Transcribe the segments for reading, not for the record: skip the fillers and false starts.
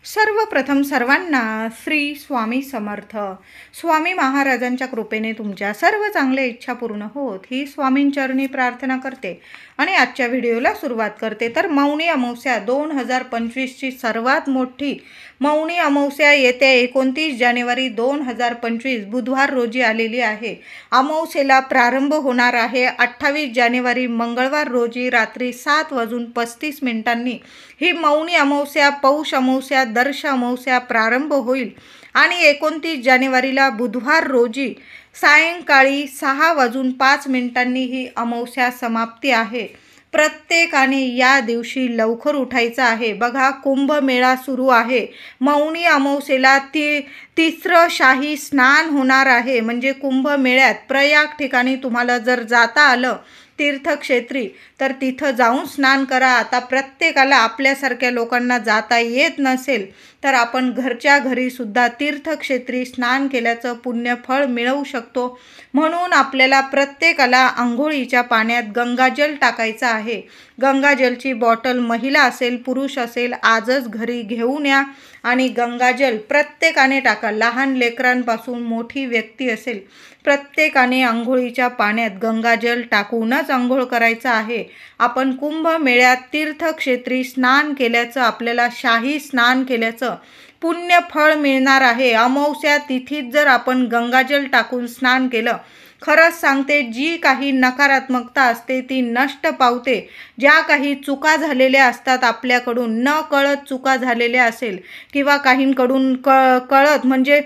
सर्वप्रथम सर्वांना श्री स्वामी समर्थ. स्वामी महाराजांच्या कृपेने तुमच्या सर्व चांगल्या इच्छा पूर्ण होत ही स्वामींचरणी प्रार्थना करते आणि आजच्या व्हिडिओला सुरुवात करते. तर मौनी अमावस्या 2025ची सर्वात मोठी मौनी अमावस्या येत्या 29 जानेवारी 2025 बुधवार रोजी आलेली आहे. अमावस्येला प्रारंभ होणार आहे 28 जानेवारी मंगळवार रोजी रात्री 7:35 ही मौनी अमावस्या, पौष अमावस्या, दर्श अमावस्या प्रारंभ होईल आणि 29 जानेवारीला बुधवार रोजी सायंकाळी 6:05 ही अमावस्या समाप्ती आहे. प्रत्येकाने या दिवशी लवकर उठायचं आहे. बघा, कुंभमेळा सुरू आहे. मौनी अमावस्येला तिसरं शाही स्नान होणार आहे. म्हणजे कुंभमेळ्यात प्रयाग ठिकाणी तुम्हाला जर जाता आलं तीर्थक्षेत्री तर तिथं जाऊन स्नान करा. आता प्रत्येकाला आपल्यासारख्या लोकांना जाता येत नसेल तर आपण घरच्या घरीसुद्धा तीर्थक्षेत्री स्नान केल्याचं पुण्यफळ मिळवू शकतो. म्हणून आपल्याला प्रत्येकाला आंघोळीच्या पाण्यात गंगाजल टाकायचं आहे. गंगाजलची बॉटल महिला असेल पुरुष असेल आजच घरी घेऊन या आणि गंगाजल प्रत्येकाने टाका. लहान लेकरांपासून मोठी व्यक्ती असेल प्रत्येकाने आंघोळीच्या पाण्यात गंगाजल टाकूनच आंघोळ करायचं आहे. आपण कुंभमेळ्यात तीर्थक्षेत्री स्नान केल्याचं, आपल्याला शाही स्नान केल्याचं पुण्यफळ मिळणार आहे. अमावस्या तिथीत जर आपण गंगाजल टाकून स्नान केलं, खरंच सांगते, जी काही नकारात्मकता असते ती नष्ट पावते. ज्या काही चुका झालेल्या असतात आपल्याकडून, न कळत चुका झालेल्या असेल किंवा काहींकडून कळत म्हणजे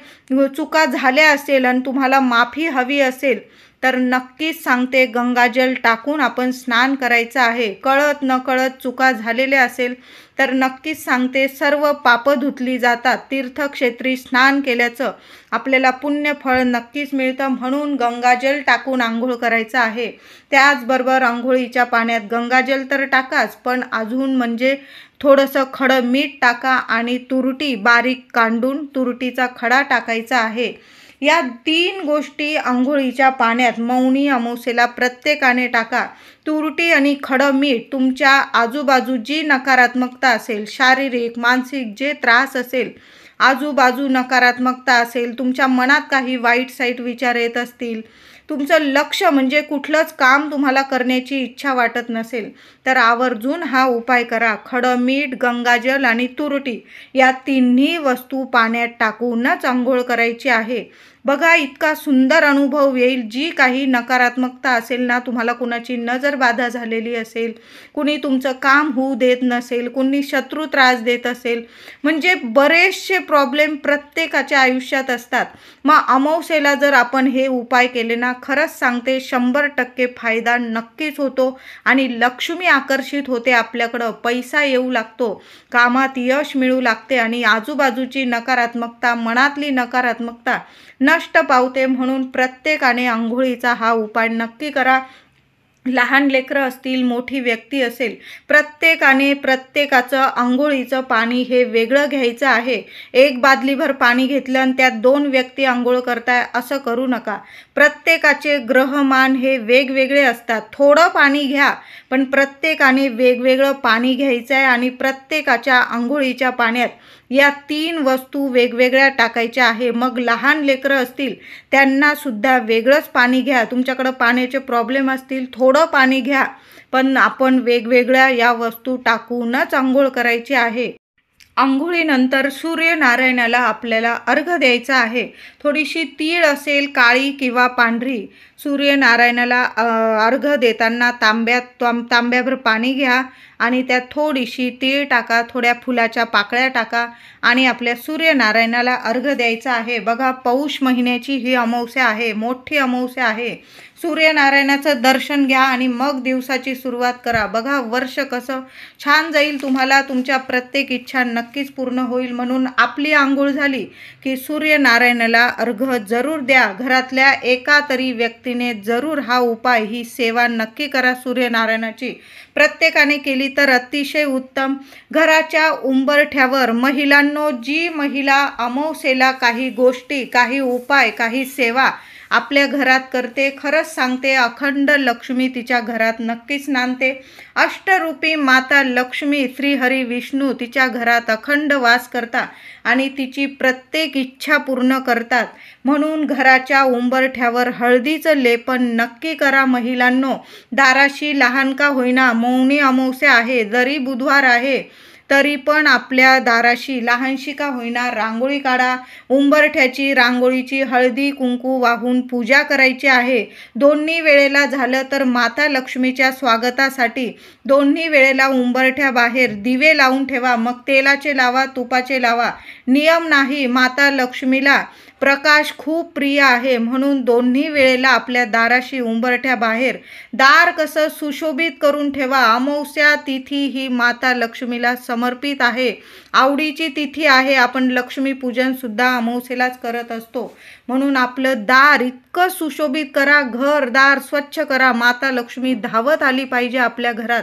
चुका झाल्या असेल आणि तुम्हाला माफी हवी असेल तर नक्कीच सांगते गंगाजल टाकून आपण स्नान करायचं आहे. कळत न कळत चुका झालेल्या असेल तर नक्कीच सांगते सर्व पापं धुतली जातात. तीर्थक्षेत्री स्नान केल्याचं आपल्याला पुण्यफळ नक्कीच मिळतं. म्हणून गंगाजल टाकून आंघोळ करायचं आहे. त्याचबरोबर आंघोळीच्या पाण्यात गंगाजल तर टाकाच, पण अजून म्हणजे थोडंसं खडं मीठ टाका आणि तुरटी बारीक कांडून तुरटीचा खडा टाकायचा आहे. या 3 गोष्टी आंघोळीच्या पाण्यात मौनी अमावस्येला प्रत्येकाने टाका. तुरटी आणि खडं मीठ. तुमच्या आजूबाजू जी नकारात्मकता असेल, शारीरिक मानसिक जे त्रास असेल, आजूबाजू नकारात्मकता असेल, तुमच्या मनात काही वाईट साईट विचार येत असतील, तुमचं लक्ष म्हणजे कुठलंच काम तुम्हाला करण्याची इच्छा वाटत नसेल तर आवर्जून हा उपाय करा. खडं मीठ, गंगाजल आणि तुरटी या 3ही वस्तू पाण्यात टाकूनच आंघोळ करायची आहे. बघा, इतका सुंदर अनुभव येईल. जी काही नकारात्मकता असेल ना, तुम्हाला कुणाची नजरबाधा झालेली असेल, कुणी तुमचं काम होऊ देत नसेल, कुणी शत्रू त्रास देत असेल, म्हणजे बरेचसे प्रॉब्लेम प्रत्येकाच्या आयुष्यात असतात. मग अमावस्येला जर आपण हे उपाय केले ना, खरंच सांगते 100% फायदा नक्कीच होतो आणि लक्ष्मी आकर्षित होते आपल्याकडं, पैसा येऊ लागतो, कामात यश मिळू लागते आणि आजूबाजूची नकारात्मकता, मनातली नकारात्मकता नष्ट पावते. म्हणून प्रत्येकाने आंघोळीचा हा उपाय नक्की करा. लहान लेकरं असतील, मोठी व्यक्ती असेल, प्रत्येकाचं आंघोळीचं पाणी हे वेगळं घ्यायचं आहे. एक बादलीभर पाणी घेतलं आणि त्यात 2 व्यक्ती आंघोळ करताय असं करू नका. प्रत्येकाचे ग्रहमान हे वेगवेगळे असतात. थोडं पाणी घ्या, पण प्रत्येकाने वेगवेगळं पाणी घ्यायचं आहे आणि प्रत्येकाच्या आंघोळीच्या पाण्यात या 3 वस्तू वेगवेगळ्या टाकायच्या आहे. मग लहान लेकरं असतील त्यांनासुद्धा वेगळंच पाणी घ्या. तुमच्याकडं पाण्याचे प्रॉब्लेम असतील थोडं पाणी घ्या, पण आपण वेगवेगळ्या या वस्तू टाकूनच आंघोळ करायची आहे. आंघोळीनंतर सूर्यनारायणाला आपल्याला अर्घ्य द्यायचा आहे. थोडीशी तीळ असेल, काळी किंवा पांढरी, सूर्यनारायणाला अर्घ्य देताना तांब्याभर पाणी घ्या आणि त्यात थोडीशी तीळ टाका, थोड्या फुलाच्या पाकळ्या टाका आणि आपल्या सूर्यनारायणाला अर्घ्य द्यायचा आहे. बघा, पौष महिन्याची ही अमावस्या आहे, मोठी अमावस्या आहे. सूर्यनारायणाचं दर्शन घ्या आणि मग दिवसाची सुरुवात करा. बघा, वर्ष कसं छान जाईल. तुम्हाला तुमच्या प्रत्येक इच्छा नक्कीच पूर्ण होईल. म्हणून आपली आंघोळ झाली की सूर्यनारायणाला अर्घ्य जरूर द्या. घरातल्या एका तरी व्यक्तीने जरूर हा उपाय, ही सेवा नक्की करा सूर्यनारायणाची. प्रत्येकाने केली तर अतिशय उत्तम. घराच्या उंबरठ्यावर महिलांनो, जी महिला अमावस्येला काही गोष्टी, काही उपाय, काही सेवा आपल्या घरात करते. खरंच सांगते, अखंड लक्ष्मी तिच्या घरात नक्कीच नांदते. अष्टरूपी माता लक्ष्मी श्रीहरी विष्णू तिच्या घरात अखंड वास करतात आणि तिची प्रत्येक इच्छा पूर्ण करतात. म्हणून घराच्या उंबरठ्यावर हळदीचं लेपन नक्की करा महिलांनो. दाराशी लहान का होईना, मौनी अमावस्या आहे, जरी बुधवार आहे तरी पण आपल्या दाराशी लहानशी का होईना रांगोळी काढा. उंबरठ्याची रांगोळीची हळदी कुंकू वाहून पूजा करायची आहे. दोन्ही वेळेला झालं तर माता लक्ष्मीच्या स्वागतासाठी दोन्ही वेळेला उंबरठ्याबाहेर दिवे लावून ठेवा. मग तेलाचे लावा, तुपाचे लावा, नियम नाही. माता लक्ष्मीला प्रकाश खूप प्रिय आहे, म्हणून दोन्ही वेळेला आपल्या दाराशी उंबरठ्याबाहेर दार कसं सुशोभित करून ठेवा. अमावस्या तिथी ही माता लक्ष्मीला समर्पित आहे, आवडीची तिथी आहे. आपण लक्ष्मीपूजन सुद्धा अमावस्येलाच करत असतो, म्हणून आपलं दार इतकं सुशोभित करा, घर दार स्वच्छ करा. माता लक्ष्मी धावत आली पाहिजे आपल्या घरात,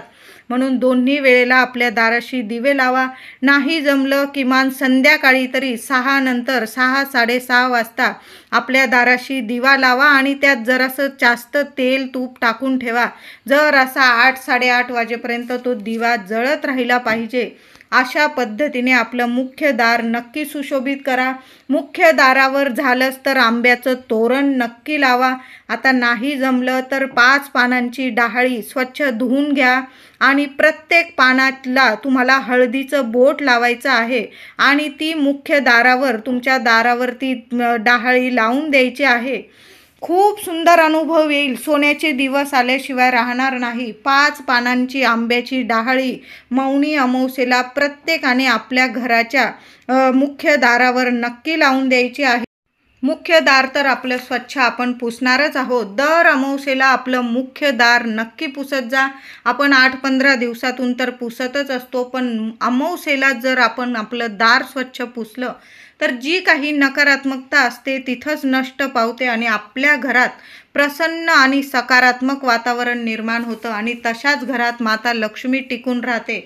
म्हणून दोन्ही वेळेला आपल्या दाराशी दिवे लावा. नाही जमलं किमान संध्याकाळी तरी 6 नंतर 6-6:30 वाजता आपल्या दाराशी दिवा लावा आणि त्यात जरासं जास्त तेल तूप टाकून ठेवा. जर असा 8-8:30 वाजेपर्यंत तो दिवा जळत राहिला पाहिजे. अशा पद्धतीने आपलं मुख्य दार नक्की सुशोभित करा. मुख्य दारावर झालंच तर आंब्याचं तोरण नक्की लावा. आता नाही जमलं तर 5 पानांची डहाळी स्वच्छ धुवून घ्या आणि प्रत्येक पानाला तुम्हाला हळदीचं बोट लावायचं आहे आणि ती मुख्य दारावर तुमच्या दारावरती डहाळी लावून द्यायची आहे. खूप सुंदर अनुभव येईल. सोन्याचे दिवस आल्याशिवाय राहणार नाही. 5 पानांची आंब्याची डहाळी मौनी अमावस्येला प्रत्येकाने आपल्या घराच्या मुख्य दारावर नक्की लावून द्यायची आहे. मुख्य दार तर आपलं स्वच्छ आपण पुसणारच आहोत. दर अमावस्येला आपलं मुख्य दार नक्की पुसत जा. आपण 8-15 दिवसातून तर पुसतच असतो, पण अमावस्येला जर आपण आपलं दार स्वच्छ पुसलं तर जी काही नकारात्मकता असते तिथंच नष्ट पावते आणि आपल्या घरात प्रसन्न आणि सकारात्मक वातावरण निर्माण होतं आणि तशाच घरात माता लक्ष्मी टिकून राहते.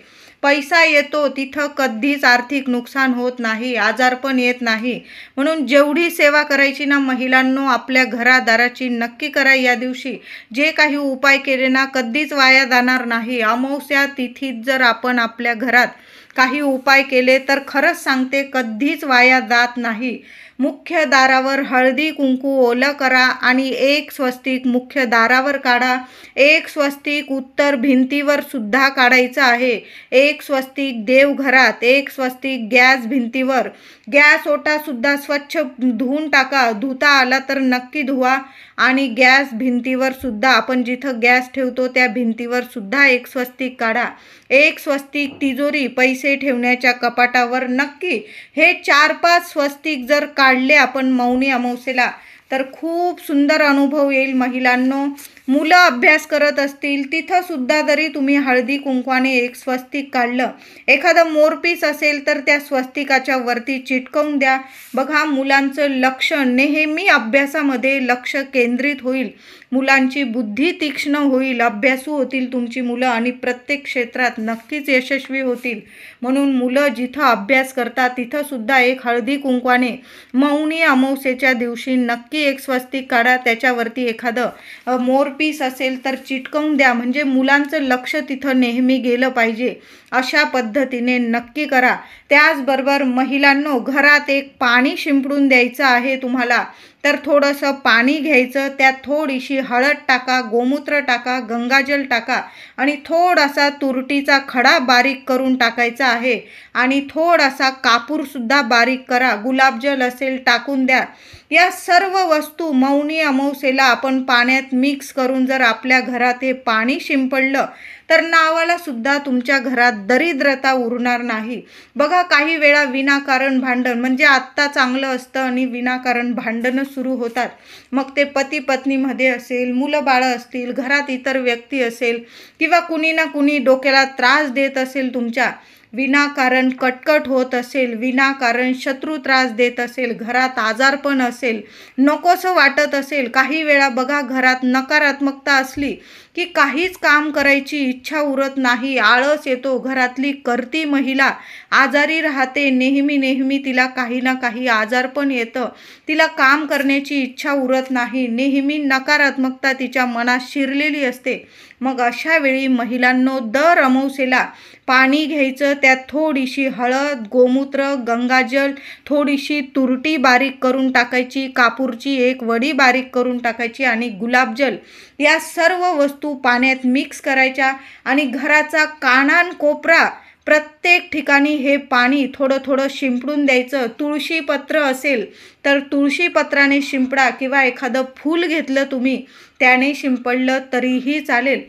पैसा येतो, तिथं कधीच आर्थिक नुकसान होत नाही, आजारपण येत नाही. म्हणून जेवढी सेवा करायची ना महिलांनो, आपल्या घरादाराची नक्की करा. या दिवशी जे काही उपाय केले ना कधीच वाया जाणार नाही. अमावस्या तिथीत जर आपण आपल्या घरात काही उपाय केले तर खरंच सांगते कधीच वाया जात नाही. मुख्य दारावर हळदी कुंकू ओलं करा आणि 1 स्वस्तिक मुख्य दारावर काढा. 1 स्वस्तिक उत्तर भिंतीवर सुद्धा काढायचं आहे. 1 स्वस्तिक देवघरात, 1 स्वस्तिक गॅस भिंतीवर. गॅस ओटा सुद्धा स्वच्छ धुवून टाका. धुता आला तर नक्की धुवा. आणि गॅस भिंतीवर सुद्धा आपण जिथं गॅस ठेवतो त्या भिंतीवर सुद्धा 1 स्वस्तिक काढा. 1 स्वस्तिक तिजोरी पैसे ठेवण्याच्या कपाटावर नक्की. हे 4-5 स्वस्तिक जर काढले आपण मौनी अमावस्येला तर खूप सुंदर अनुभव येईल महिलांनो. मुलं अभ्यास करत असतील तिथं सुद्धा जरी तुम्ही हळदी कुंकवाने 1 स्वस्तिक काढलं, एखादं मोरपीस असेल तर त्या स्वस्तिकाच्या वरती चिटकवून द्या. बघा, मुलांचं लक्ष नेहमी अभ्यासामध्ये लक्ष केंद्रित होईल. मुलांची बुद्धी तीक्ष्ण होईल, अभ्यासू होतील तुमची मुलं आणि प्रत्येक क्षेत्रात नक्कीच यशस्वी होतील. म्हणून मुलं जिथं अभ्यास करतात तिथं सुद्धा 1 हळदी कुंकवाने मौनी अमावस्येच्या दिवशी नक्की 1 स्वस्तिक काढा. त्याच्यावरती एखादं मोरपीस असेल तर चिटकवून द्या, म्हणजे मुलांचं लक्ष तिथं नेहमी गेलं पाहिजे. अशा पद्धतीने नक्की करा. त्याचबरोबर महिलांनो, घरात 1 पाणी शिंपडून द्यायचं आहे तुम्हाला, तर थोडंसं पाणी घ्यायचं, त्यात थोडीशी हळद टाका, गोमूत्र टाका, गंगाजल टाका आणि थोडासा तुरटीचा खडा बारीक करून टाकायचा आहे आणि थोडासा कापूरसुद्धा बारीक करा. गुलाबजल असेल टाकून द्या. या सर्व वस्तू मौनी अमावस्येला आपण पाण्यात मिक्स करून जर आपल्या घरात हे पाणी शिंपडलं तर नावाला सुद्धा तुमच्या घरात दरिद्रता उरणार नाही. बघा, काही वेळा विनाकारण भांडण, म्हणजे आत्ता चांगलं असतं आणि विनाकारण भांडणं सुरू होतात. मग ते पती पत्नीमध्ये असेल, मुलं बाळं असतील, घरात इतर व्यक्ती असेल किंवा कुणी ना कुणी डोक्याला त्रास देत असेल तुमच्या, विनाकारण कटकट होत असेल, विनाकारण शत्रू त्रास देत असेल, घरात आजारपण असेल, नकोसं वाटत असेल, काही वेळा बघा घरात नकारात्मकता असली की काहीच काम करायची इच्छा उरत नाही, आळस येतो, घरातली करती महिला आजारी राहते, नेहमी तिला काही ना काही आजारपण येतं, तिला काम करण्याची इच्छा उरत नाही, नेहमी नकारात्मकता तिच्या मनात शिरलेली असते. मग अशा वेळी महिलांनो दर अमावस्येला पाणी घ्यायचं, त्यात थोडीशी हळद, गोमूत्र, गंगाजल, थोडीशी तुरटी बारीक करून टाकायची, कापूरची एक वडी बारीक करून टाकायची आणि गुलाबजल, या सर्व वस्तू पाण्यात मिक्स करायच्या आणि घराचा कानाकोपरा प्रत्येक ठिकाणी हे पाणी थोडं थोडं शिंपडून द्यायचं. तुळशीपत्र असेल तर तुळशीपत्राने शिंपडा किंवा एखादं फूल घेतलं तुम्ही त्याने शिंपडलं तरीही चालेल.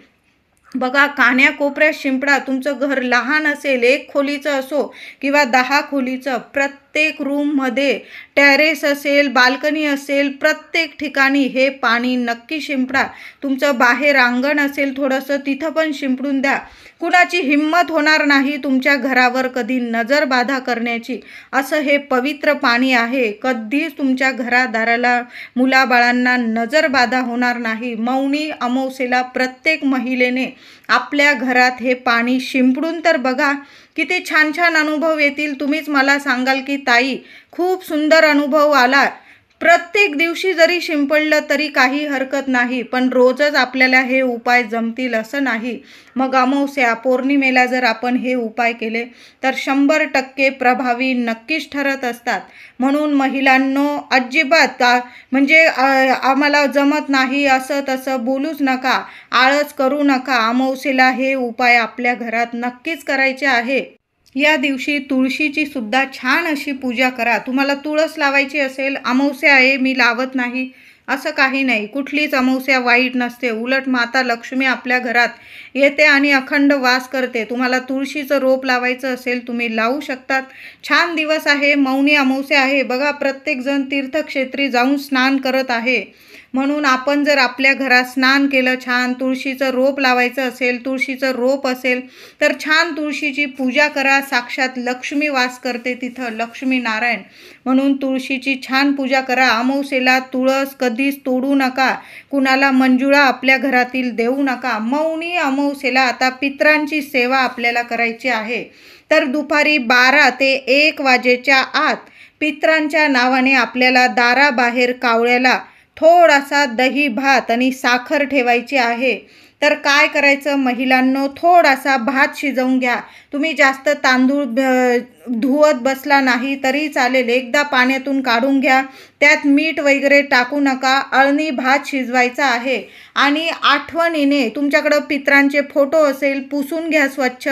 बघा कान्याकोपऱ्यात शिंपडा. तुमचं घर लहान असेल, 1 खोलीचं असो किंवा 10 खोलीचं, प्रत्येक रूममध्ये, टेरेस असेल, बाल्कनी असेल, प्रत्येक ठिकाणी हे पाणी नक्की शिंपडा. तुमचं बाहेर अंगण असेल थोडंसं, तिथं पण शिंपडून द्या. कुणाची हिंमत होणार नाही तुमच्या घरावर कधी नजरबाधा करण्याची. असं हे पवित्र पाणी आहे. कधीच तुमच्या घरादाराला, मुलाबाळांना नजरबाधा होणार नाही. मौनी अमावस्येला प्रत्येक महिलेने आपल्या घरात हे पाणी शिंपडून तर बघा, किती छान छान अनुभव येतील. तुम्हीच मला सांगाल की ताई खूप सुंदर अनुभव आला. प्रत्येक दिवशी जरी शिंपडलं तरी काही हरकत नाही, पण रोजच आपल्याला हे उपाय जमतील असं नाही. मग अमावस्या, पौर्णिमेला जर आपण हे उपाय केले तर 100% प्रभावी नक्कीच ठरत असतात. म्हणून महिलांनो अजिबात म्हणजे आम्हाला जमत नाही असं तसं बोलूच नका, आळस करू नका. अमावस्येला हे उपाय आपल्या घरात नक्कीच करायचे आहे. या दिवशी तुळशीची सुद्धा छान अशी पूजा करा. तुम्हाला तुळस लावायची असेल, अमावस्या आहे मी लावत नाही असं काही नाही. कुठलीच अमावस्या वाईट नसते. उलट माता लक्ष्मी आपल्या घरात येते आणि अखंड वास करते. तुम्हाला तुळशीचं रोप लावायचं असेल तुम्ही लावू शकतात. छान दिवस आहे, मौनी अमावस्या आहे. बघा प्रत्येकजण तीर्थक्षेत्री जाऊन स्नान करत आहे. म्हणून आपण जर आपल्या घरात स्नान केलं, छान तुळशीचं रोप लावायचं असेल, तुळशीचं रोप असेल तर छान तुळशीची पूजा करा. साक्षात लक्ष्मी वास करते तिथं, लक्ष्मी नारायण. म्हणून तुळशीची छान पूजा करा. अमावस्येला तुळस कधीच तोडू नका. कुणाला मंजुळा आपल्या घरातील देऊ नका. मौनी अमावस्येला आता पितरांची सेवा आपल्याला करायची आहे. तर दुपारी 12 ते 1 वाजेच्या आत पितरांच्या नावाने आपल्याला दाराबाहेर कावळ्याला थोडासा दही भात आणि साखर ठेवायची आहे. तर काय करायचं महिलांनो, थोडासा भात शिजवून घ्या. तुम्ही जास्त तांदूळ धुवत बसला नाही तरी चालेल, एकदा पाण्यातून काढून घ्या. त्यात मीठ वगैरे टाकू नका. अळणी भात शिजवायचा आहे आणि आठवणीने तुमच्याकडं पितरांचे फोटो असेल पुसून घ्या स्वच्छ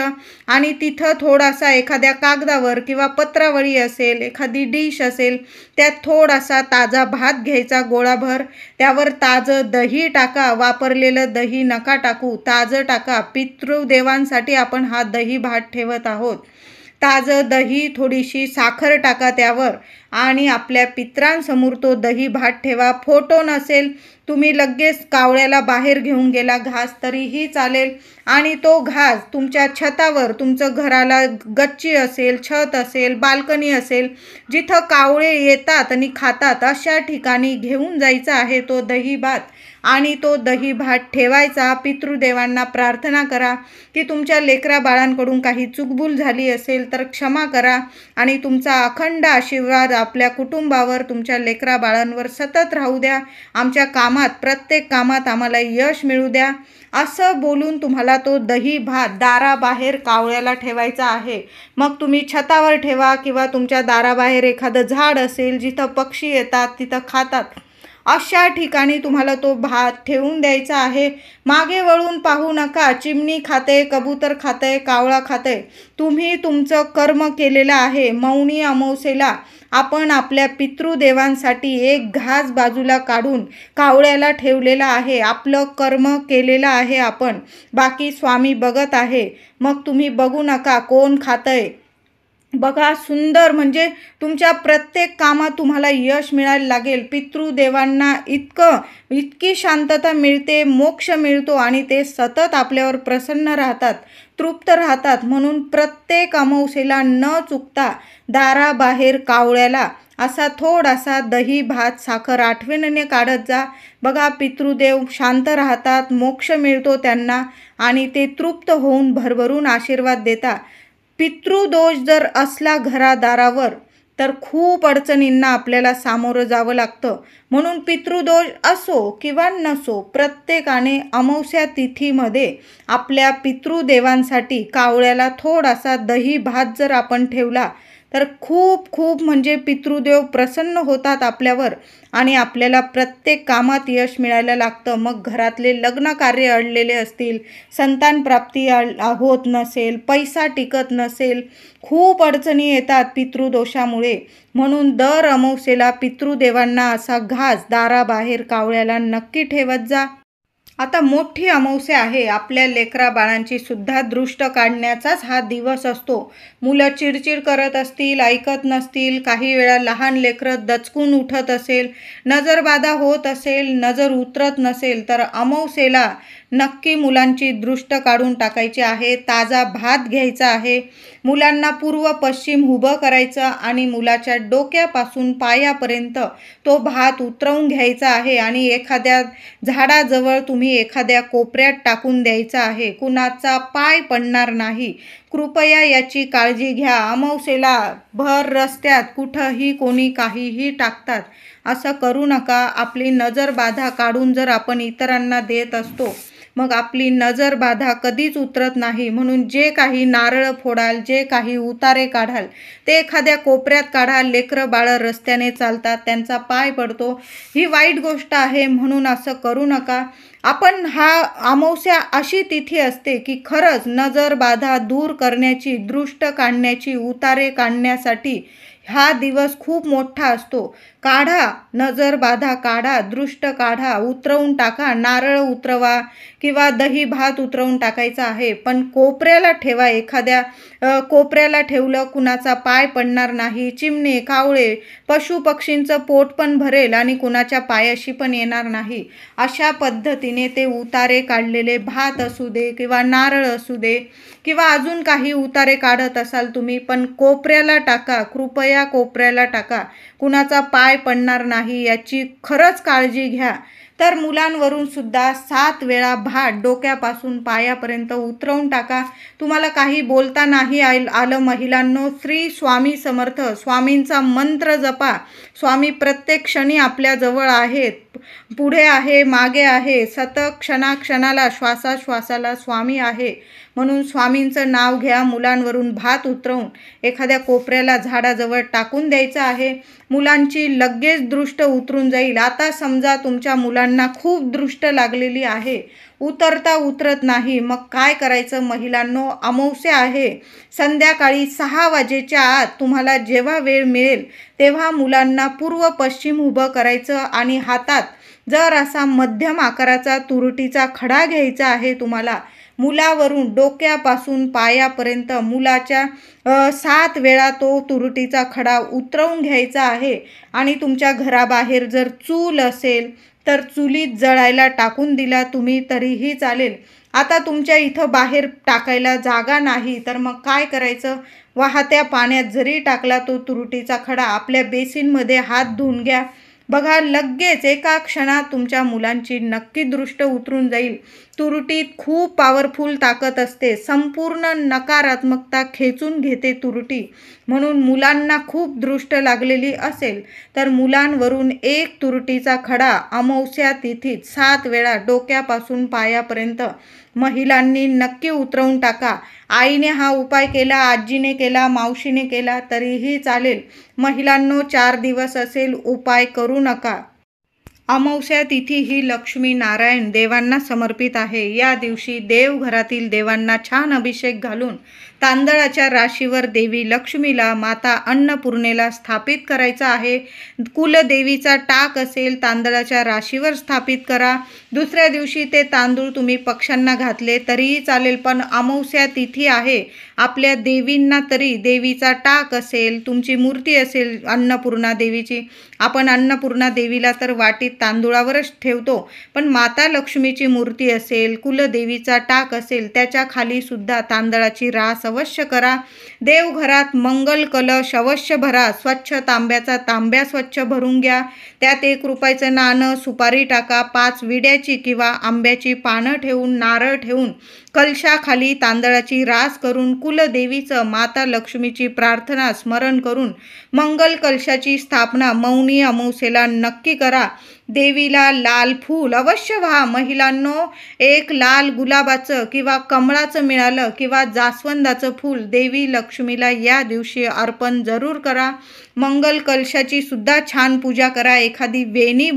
आणि तिथं थोडासा एखाद्या कागदावर किंवा पत्रावळी असेल, एखादी डिश असेल, त्यात थोडासा ताजा भात घ्यायचा गोळाभर. त्यावर ताजं दही टाका. वापरलेलं दही नका टाकू, ताजं टाका. पितृदेवांसाठी आपण हा दही भात ठेवत आहोत. ताजं दही, थोडीशी साखर टाका त्यावर आणि आपल्या पितरांसमोर तो दही भात ठेवा. फोटो नसेल, तुम्ही लगेच कावळ्याला बाहेर घेऊन गेला घास तरीही चालेल आणि तो घास तुमच्या छतावर, तुमचं घराला गच्ची असेल, छत असेल, बाल्कनी असेल, जिथं कावळे येतात आणि खातात अशा ठिकाणी घेऊन जायचा आहे तो दही भात आणि तो दही भात ठेवायचा. पितृदेवांना प्रार्थना करा की तुमच्या लेकरा बाळांकडून काही चूकभूल झाली असेल तर क्षमा करा आणि तुमचा अखंड आशीर्वाद आपल्या कुटुंबावर, तुमच्या लेकरा बाळांवर सतत राहू द्या. आमच्या कामात, प्रत्येक कामात आम्हाला यश मिळू द्या असं बोलून तुम्हाला तो दही भात दाराबाहेर कावळ्याला ठेवायचा आहे. मग तुम्ही छतावर ठेवा किंवा तुमच्या दाराबाहेर एखादं झाड असेल जिथं पक्षी येतात, तिथं खातात, अशा ठिकाणी तुम्हाला तो भात ठेवून द्यायचा आहे. मागे वळून पाहू नका. चिमणी खाते, कबूतर खाते, कावळा खाते. तुम्ही तुमचं कर्म केलेलं आहे. मौनी अमावस्येला आपण आपल्या पितृदेवांसाठी एक घास बाजूला काढून कावळ्याला ठेवलेला आहे. आपलं कर्म केलेलं आहे आपण. बाकी स्वामी बघत आहे. मग तुम्ही बघू नका कोण खातंय. बघा सुंदर, म्हणजे तुमच्या प्रत्येक कामात तुम्हाला यश मिळायला लागेल. पितृदेवांना इतकी शांतता मिळते, मोक्ष मिळतो आणि ते सतत आपल्यावर प्रसन्न राहतात, तृप्त राहतात. म्हणून प्रत्येक अमावस्येला न चुकता दाराबाहेर कावळ्याला असा थोडासा दही भात साखर आठवणीने काढत जा. बघा पितृदेव शांत राहतात, मोक्ष मिळतो त्यांना आणि ते तृप्त होऊन भरभरून आशीर्वाद देतात. पितृदोष जर असला घरादारावर तर खूप अडचणींना आपल्याला सामोरं जावं लागतं. म्हणून पितृदोष असो किंवा नसो, प्रत्येकाने अमावस्या तिथीमध्ये आपल्या पितृदेवांसाठी कावळ्याला थोडासा दही भात जर आपण ठेवला तर खूप खूप म्हणजे पितृदेव प्रसन्न होतात आपल्यावर आणि आपल्याला प्रत्येक कामात यश मिळायला लागतं. मग घरातले लग्न कार्य अडलेले असतील, संतान प्राप्ती होत नसेल, पैसा टिकत नसेल, खूप अडचणी येतात पितृदोषामुळे. म्हणून दर अमावस्येला पितृदेवांना असा घास दाराबाहेर कावळ्याला नक्की ठेवत जा. आता मोठी अमावस्या आहे, आपल्या लेकरा बाळांची सुद्धा दृष्ट काढण्याचाच हा दिवस असतो. मुलं चिडचिड करत असतील, ऐकत नसतील, काही वेळा लहान लेकरं दचकून उठत असेल, नजरबाधा होत असेल, नजर उतरत नसेल तर अमावस्येला नक्की मुलांची दृष्ट काढून टाकायची आहे. ताजा भात घ्यायचा आहे, मुलांना पूर्व पश्चिम उभं करायचं आणि मुलाच्या डोक्यापासून पायापर्यंत तो भात उतरवून घ्यायचा आहे आणि एखाद्या झाडाजवळ तुम्ही एखाद्या कोपऱ्यात टाकून द्यायचा आहे. कुणाचा पाय पडणार नाही, कृपया याची काळजी घ्या. अमावस्येला भर रस्त्यात कुठंही कोणी काहीही टाकतात, असं करू नका. आपली नजरबाधा काढून जर आपण इतरांना देत असतो मग आपली नजरबाधा कधीच उतरत नाही. म्हणून जे काही नारळ फोडाल, जे काही उतारे काढाल ते एखाद्या कोपऱ्यात काढा. लेकरं बाळं रस्त्याने चालतात, त्यांचा पाय पडतो, ही वाईट गोष्ट आहे, म्हणून असं करू नका. आपण हा अमावस्या अशी तिथी असते की खरंच नजरबाधा दूर करण्याची, दृष्ट काढण्याची, उतारे काढण्यासाठी हा दिवस खूप मोठा असतो. काढा, नजरबाधा काढा, दृष्ट काढा, उतरवून टाका, नारळ उतरवा किंवा दही भात उतरवून टाकायचा आहे. पण कोपऱ्याला ठेवा, एखाद्या कोपऱ्याला ठेवलं कुणाचा पाय पडणार नाही. चिमणे, कावळे, पशुपक्षींचं पोट पण भरेल आणि कुणाच्या पायाशी पण येणार नाही. अशा पद्धतीने ते उतारे काढलेले भात असू दे किंवा नारळ असू दे किंवा अजून काही उतारे काढत असाल तुम्ही, पण कोपऱ्याला टाका, कृपया कोपऱ्याला टाका. कुणाचा पाय पडणार नाही याची खरंच काळजी घ्या. तर मुलांवरून सुद्धा 7 वेळा भात डोक्यापासून पायापर्यंत उतरवून टाका. तुम्हाला काही बोलता नाही आलं महिलांनो, श्री स्वामी समर्थ, स्वामींचा मंत्र जपा. स्वामी प्रत्येक क्षणी आपल्याजवळ आहेत, पुढे आहे, मागे आहे, सतत क्षणाक्षणाला, श्वासाश्वासाला स्वामी आहे. म्हणून स्वामींचं नाव घ्या. मुलांवरून भात उतरवून एखाद्या कोपऱ्याला झाडाजवळ टाकून द्यायचं आहे. मुलांची लगेच दृष्ट उतरून जाईल. आता समजा तुमच्या मुलांना खूप दृष्ट लागलेली आहे, उतरत नाही, मग काय करायचं महिलांनो? अमावस्या आहे, संध्याकाळी 6 वाजेच्या आत तुम्हाला जेव्हा वेळ मिळेल तेव्हा मुलांना पूर्व पश्चिम उभं करायचं आणि हातात जर असा मध्यम आकाराचा तुरटीचा खडा घ्यायचा आहे तुम्हाला. मुलावरून डोक्यापासून पायापर्यंत मुलाच्या 7 वेळा तो तुरटीचा खडा उतरवून घ्यायचा आहे आणि तुमच्या घराबाहेर जर चूल असेल तर चुलीत जळायला टाकून दिला तुम्ही तरीही चालेल. आता तुमच्या इथं बाहेर टाकायला जागा नाही तर मग काय करायचं? वाहत्या पाण्यात जरी टाकला तो तुरटीचा खडा, आपल्या बेसिनमध्ये हात धुवून घ्या. बघा लगेच एका क्षणात तुमच्या मुलांची नक्की दृष्ट उतरून जाईल. तुरटीत खूप पॉवरफुल ताकद असते, संपूर्ण नकारात्मकता खेचून घेते तुरटी. म्हणून मुलांना खूप दृष्ट लागलेली असेल तर मुलांवरून एक तुरटीचा खडा अमावस्या तिथीत 7 वेळा डोक्यापासून पायापर्यंत महिलांनी नक्की उतरवून टाका. आईने हा उपाय केला, आजीने केला, मावशीने केला तरीही चालेल. महिलांनो 4 दिवस असेल, उपाय करू नका. अमावस्या तिथी ही लक्ष्मी नारायण देवांना समर्पित आहे. या दिवशी देवघरातील देवांना छान अभिषेक घालून तांदळाच्या राशीवर देवी लक्ष्मीला, माता अन्नपूर्णेला स्थापित करायचं आहे। कुलदेवीचा टाक असेल तांदळाच्या राशीवर स्थापित करा। दुसऱ्या दिवशी ते तांदूळ तुम्ही पक्ष्यांना घातले तरीही चालेल, पण अमावस्या तिथी आहे आपल्या देवींना, तरी देवीचा टाक असेल, तुमची मूर्ती असेल अन्नपूर्णा देवीची, आपण अन्नपूर्णा देवीला तर वाटीत तांदूळावरच ठेवतो, पण माता लक्ष्मीची मूर्ती असेल, कुलदेवीचा टाक असेल, त्याच्या खाली सुद्धा तांदळाची रास अवश्य करा। देवघरात मंगल कलश अवश्य भरा। स्वच्छ तांब्याचा तांब्या स्वच्छ भरून घ्या, त्यात 1 रुपयाचं नाणं, सुपारी टाका, 5 विड्याची किंवा आंब्याची पानं ठेवून, नारळ ठेवून कलशाखाली तांदळाची रास करून कुलदेवीचं, माता लक्ष्मीची प्रार्थना स्मरण करून मंगल कलशाची स्थापना मौनी अमावस्येला नक्की करा। देवीला लाल फूल अवश्य व्हा। महिलांनो, एक लाल गुलाबाचं किंवा कमळाचं मिळालं किंवा जास्वंदाचं फूल देवी लक्ष्मीला या दिवशी अर्पण जरूर करा। मंगल कलशाची सुद्धा छान पूजा करा। एखादी वेणी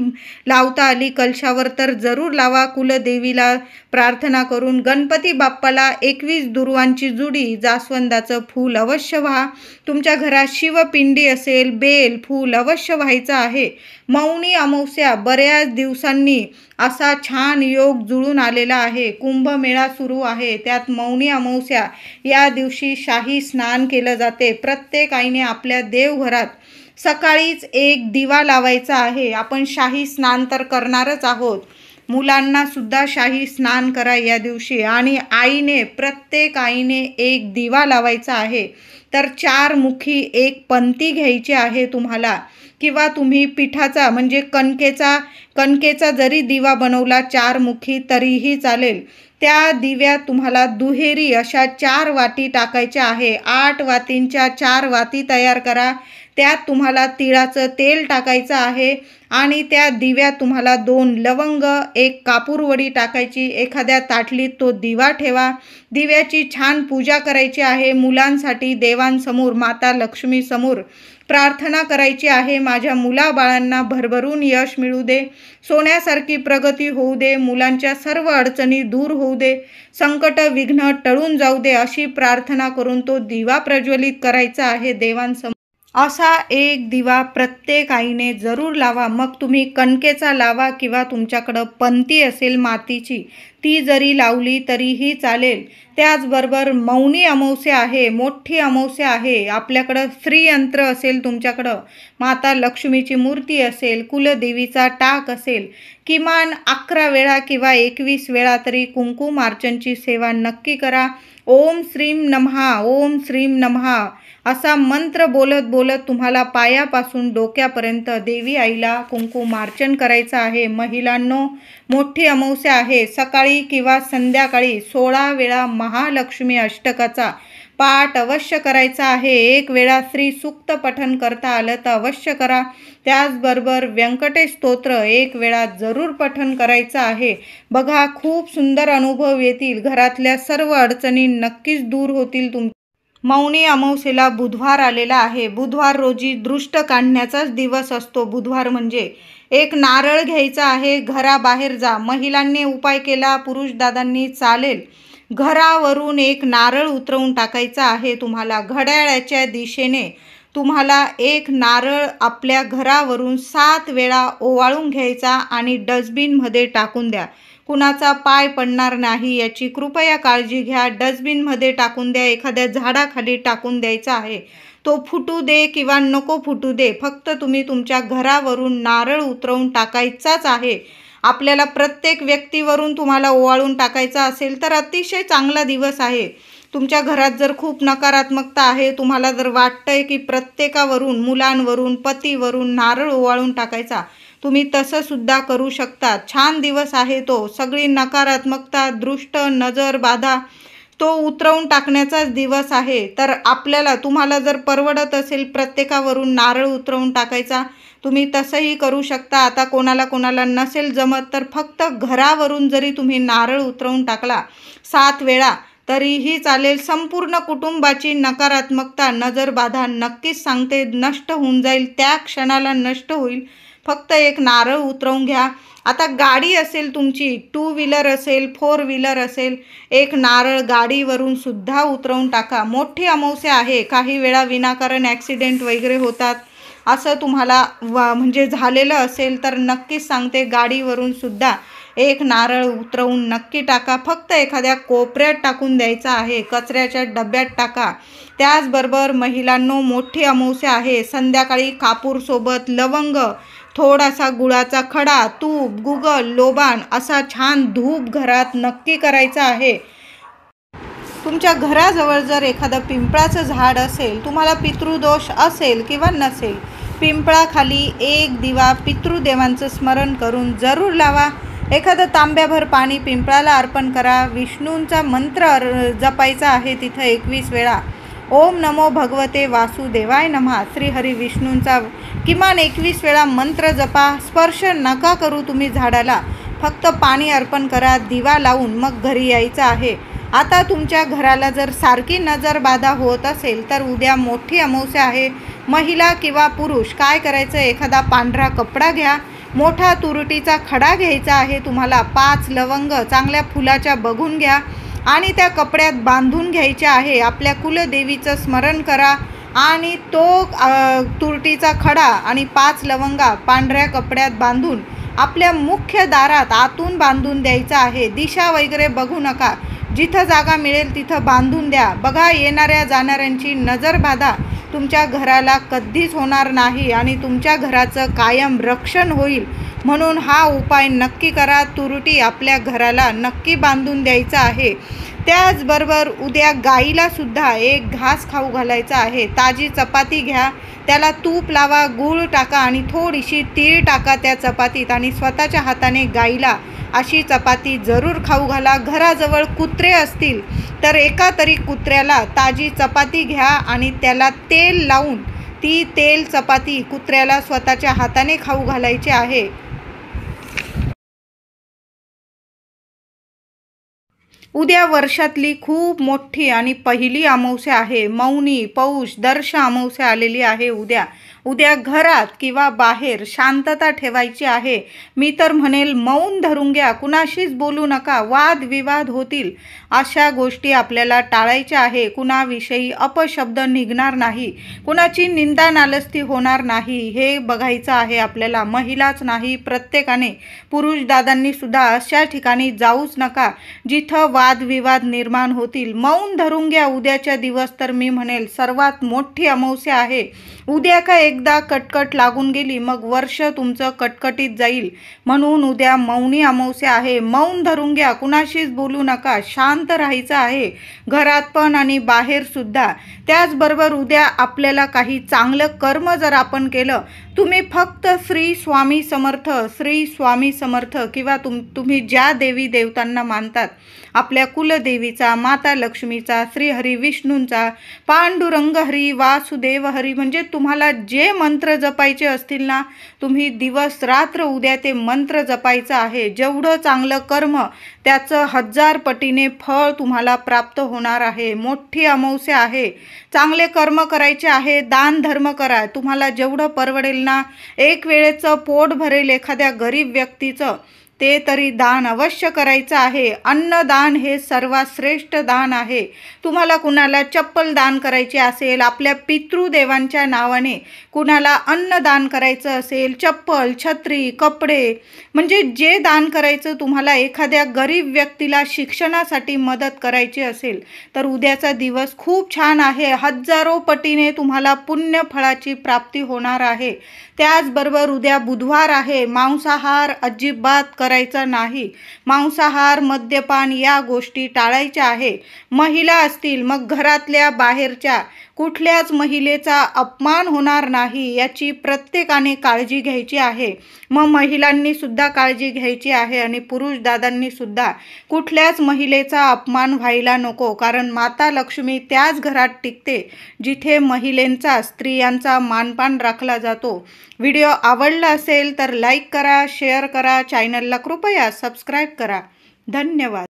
लावता आली कलशावर तर जरूर लावा। कुलदेवीला प्रार्थना करून गणपती बाप्पाला 21 दुर्वांची जुडी जास्वंदाचं फूल अवश्य व्हा। तुमच्या घरात शिवपिंडी असेल, बेल फूल अवश्य व्हायचं आहे। मौनी अमावस्या, बऱ्याच दिवसांनी असा छान योग जुळून आलेला आहे। कुंभमेळा सुरू आहे, त्यात मौनी अमावस्या या दिवशी शाही स्नान केलं जाते। प्रत्येक आईने आपल्या देवघरात सकाळीच एक दिवा लावायचा आहे। आपण शाही स्नान तर करणारच आहोत, मुलांना सुद्धा शाही स्नान करा या दिवशी, आणि आईने, प्रत्येक आईने एक दिवा लावायचा आहे। तर 4 मुखी एक पंती घ्यायची आहे तुम्हाला, किंवा तुम्ही पिठाचा म्हणजे कणकेचा जरी दिवा बनवला 4 मुखी तरीही चालेल। त्या दिव्यात तुम्हाला दुहेरी अशा 4 वाती टाकायच्या आहे। 8 वातींच्या 4 वाती तयार करा। त्यात तुम्हाला तिळाचं तेल टाकायचं आहे, आणि त्या दिव्यात तुम्हाला 2 लवंग, 1 कापूरवडी टाकायची। एखाद्या ताटलीत तो दिवा ठेवा। दिव्याची छान पूजा करायची आहे। मुलांसाठी देवांसमोर, माता लक्ष्मी समोर प्रार्थना करायची आहे। माझ्या मुलाबाळांना भरभरून यश मिळू दे, सोन्यासारखी प्रगती होऊ दे, मुलांच्या सर्व अडचणी दूर होऊ दे, संकट विघ्न टळून जाऊ दे, अशी प्रार्थना करून तो दिवा प्रज्वलित करायचा आहे देवांसमोर। असा एक दिवा प्रत्येक आईने जरूर लावा। मग तुम्ही कणकेचा लावा किंवा तुमच्याकडं पंती असेल मातीची ती जरी लावली तरीही चालेल। त्याचबरोबर मौनी अमावस्या आहे, मोठी अमावस्या आहे। आपल्याकडं श्रीयंत्र असेल, तुमच्याकडं माता लक्ष्मीची मूर्ती असेल, कुलदेवीचा टाक असेल, किमान 11 वेळा किंवा 21 वेळा तरी कुंकुमार्चनची सेवा नक्की करा। ओम श्रीम नमः, ओम श्रीम नमः असा मंत्र बोलत बोलत तुम्हाला पायापासून डोक्यापर्यंत देवी आईला कुंकुमार्चन करायचं आहे। महिलांनो, मोठी अमावस्या आहे, सकाळी किंवा संध्याकाळी 16 वेळा महालक्ष्मी अष्टकाचा पाठ अवश्य करायचा आहे। 1 वेळा श्री सूक्त पठण करता आलं तर अवश्य करा। त्याचबरोबर व्यंकटेश स्तोत्र 1 वेळा जरूर पठण करायचं आहे। बघा, खूप सुंदर अनुभव येतील, घरातल्या सर्व अडचणी नक्कीच दूर होतील। मौनी अमावस्येला बुधवार आलेला आहे। बुधवार रोजी दृष्ट काढण्याचाच दिवस असतो। बुधवार म्हणजे एक नारळ घ्यायचा आहे, घराबाहेर जा। महिलांनी उपाय केला, पुरुष दादांनी चालेल, घरावरून एक नारळ उतरवून टाकायचा आहे तुम्हाला। घड्याळाच्या दिशेने तुम्हाला एक नारळ आपल्या घरावरून 7 वेळा ओवाळून घ्यायचा आणि डस्टबिनमध्ये टाकून द्या। कुणाचा पाय पडणार नाही याची कृपया काळजी घ्या। डस्टबिनमध्ये टाकून द्या, एखाद्या झाडाखाली टाकून द्यायचा आहे। तो फुटू दे किंवा नको फुटू दे, फक्त तुम्ही तुमच्या घरावरून नारळ उतरवून टाकायचाच आहे। आपल्याला प्रत्येक व्यक्तीवरून तुम्हाला ओवाळून टाकायचा असेल तर अतिशय चांगला दिवस आहे। तुमच्या घरात जर खूप नकारात्मकता आहे, तुम्हाला जर वाटतंय की प्रत्येकावरून, मुलांवरून, पतीवरून नारळ ओवाळून टाकायचा, तुम्ही तसं सुद्धा करू शकता। छान दिवस आहे तो, सगळी नकारात्मकता, दृष्ट नजर बाधा तो उतरवून टाकण्याचाच दिवस आहे। तर तुम्हाला जर परवडत असेल प्रत्येकावरून नारळ उतरवून टाकायचा, तुम्ही तसंही करू शकता। आता कोणाला नसेल जमत तर फक्त घरावरून जरी तुम्ही नारळ उतरवून टाकला 7 वेळा तरीही चालेल। संपूर्ण कुटुंबाची नकारात्मकता, नजर बाधा नक्कीच सांगते नष्ट होऊन जाईल, त्या क्षणाला नष्ट होईल। फक्त एक नारळ उतरवून घ्या. आता गाडी असेल तुमची, 2 व्हीलर असेल, 4 व्हीलर असेल, एक नारळ गाडीवरून सुद्धा उतरवून टाका. मोठी अमावस्या आहे. काही वेळा विनाकारण ॲक्सिडेंट वगैरे होतात. असं तुम्हाला म्हणजे झालेलं असेल तर नक्कीच सांगते, गाडीवरून सुद्धा एक नारळ उतरवून नक्की टाका. फक्त एखाद्या कोपऱ्यात टाकून द्यायचा आहे, कचऱ्याच्या डब्यात टाका. त्याचबरोबर महिलांनो, मोठी अमावस्या आहे. संध्याकाळी कापूरसोबत लवंग, थोडासा गुळाचा खडा, तूप, गुगल, लोबान असा छान धूप घरात नक्की करायचा आहे. तुमच्या घराजवळ जर एखादं पिंपळाचं झाड असेल, तुम्हाला पितृदोष असेल किंवा नसेल, पिंपळाखाली एक दिवा पितृदेवांचं स्मरण करून जरूर लावा. एखादं तांब्याभर पाणी पिंपळाला अर्पण करा. विष्णूंचा मंत्र जपायचा आहे तिथं 21 वेळा. ओम नमो भगवते वासुदेवाय नमः. श्रीहरी विष्णूंचा किमान 21 वेळा मंत्र जपा. स्पर्श नका करू तुम्ही झाडाला, फक्त पाणी अर्पण करा, दिवा लावून मग घरी यायचं आहे. आता तुमच्या घराला जर सारखी नजरबाधा होत असेल तर उद्या मोठी अमावस्या आहे. महिला किंवा पुरुष काय करायचं, एखादा पांढरा कपडा घ्या, मोठा तुरटीचा खडा घ्यायचा आहे तुम्हाला, 5 लवंग चांगल्या फुलाच्या बघून घ्या आणि त्या कपड्यात बांधून घ्यायचे आहे. आपल्या कुलदेवीचं स्मरण करा आणि तो तुरटीचा खडा आणि 5 लवंगा पांढऱ्या कपड्यात बांधून आपल्या मुख्य दारात आतून बांधून द्यायचा आहे. दिशा वगैरे बघू नका, जिथं जागा मिळेल तिथं बांधून द्या. बघा, येणाऱ्या जाणाऱ्यांची नजरबाधा तुमच्या घराला कधीच होणार नाही आणि तुमच्या घराचं कायम रक्षण होईल. म्हणून हा उपाय नक्की करा. तुरटी आपल्या घराला नक्की बांधून द्यायचा आहे. त्याचबरोबर उद्या गाईला सुद्धा एक घास खाऊ घालायचा आहे. ताजी चपाती घ्या, त्याला तूप लावा, गूळ टाका आणि थोडीशी तीळ टाका त्या चपातीत आणि स्वतःच्या हाताने गाईला अशी चपाती जरूर खाऊ घाला. घराजवळ कुत्रे असतील तर एका तरी कुत्र्याला ताजी चपाती घ्या आणि त्याला तेल लावून ती तेल चपाती कुत्र्याला स्वतःच्या हाताने खाऊ घालायची आहे. उद्या वर्षातली खूप मोठी आणि पहिली अमावस्या आहे. मौनी पौष दर्श अमावस्या आलेली आहे उद्या घरात किंवा बाहेर शांतता ठेवायची आहे. मी तर म्हणेल मौन धरून घ्या, कुणाशीच बोलू नका, वादविवाद होतील. अशा गोष्टी आपल्याला टाळायच्या आहे. कुणाविषयी अपशब्द निघणार नाही, कुणाची निंदा नालस्ती होणार नाही, हे बघायचं आहे आपल्याला. महिलाच नाही, प्रत्येकाने, पुरुष दादांनी सुद्धा अशा ठिकाणी जाऊच नका जिथं वादविवाद निर्माण होतील. मौन धरून घ्या. उद्याच्या दिवस तर मी म्हणेल सर्वात मोठी अमावस्या आहे. उद्या का एकदा कटकट लागून गेली मग वर्ष तुमचं कटकटीत जाईल. म्हणून उद्या मौनी अमावस्या आहे. मौन धरून घ्या, कुणाशीच बोलू नका, शांत राहायचं आहे, घरात पण आणि बाहेर सुद्धा. त्याचबरोबर उद्या आपल्याला काही चांगलं कर्म जर आपण केलं, तुम्ही फक्त श्री स्वामी समर्थ, श्री स्वामी समर्थ किंवा तुम्ही ज्या देवी देवतांना मानतात, आपल्या कुलदेवीचा, माता लक्ष्मीचा, श्रीहरी विष्णूंचा, पांडुरंग हरी, वासुदेव हरी, म्हणजे तुम्हाला जे मंत्र जपायचे असतील ना, तुम्ही दिवस रात्र उद्या ते मंत्र जपायचं आहे. जेवढं चांगलं कर्म त्याचं 1000 पटीने फळ तुम्हाला प्राप्त होणार आहे. मोठी अमावस्या आहे. चांगले कर्म करायचे आहे. दान धर्म करा, तुम्हाला जेवढं परवडेल ना, एक वेळेचं पोट भरेल एखाद्या गरीब व्यक्तीचं, ते तरी दान अवश्य करायचं आहे. अन्नदान हे सर्वात श्रेष्ठ दान आहे. तुम्हाला कुणाला चप्पल दान करायची असेल, आपल्या पितृदेवांच्या नावाने कुणाला अन्नदान करायचं असेल, चप्पल, छत्री, कपडे, म्हणजे जे दान करायचं तुम्हाला, एखाद्या गरीब व्यक्तीला शिक्षणासाठी मदत करायची असेल तर उद्याचा दिवस खूप छान आहे. 1000 पटीने तुम्हाला पुण्यफळाची प्राप्ती होणार आहे. त्याचबरोबर उद्या बुधवार आहे. मांसाहार अजिबात करायचा नाही. मांसाहार, मद्यपान या गोष्टी टाळायच्या आहे. महिला असतील मग घरातल्या बाहेरच्या कुठल्याच महिलेचा अपमान होणार नाही याची प्रत्येकाने काळजी घ्यायची आहे. मग महिलांनी सुद्धा काळजी घ्यायची आहे आणि पुरुष दादांनी सुद्धा कुठल्याच महिलेचा अपमान व्हायला नको, कारण माता लक्ष्मी त्याच घरात टिकते जिथे महिलांचा, स्त्रियांचा मानपान राखला जातो. व्हिडिओ आवडला असेल तर लाईक करा, शेअर करा, चॅनलला कृपया सबस्क्राईब करा. धन्यवाद.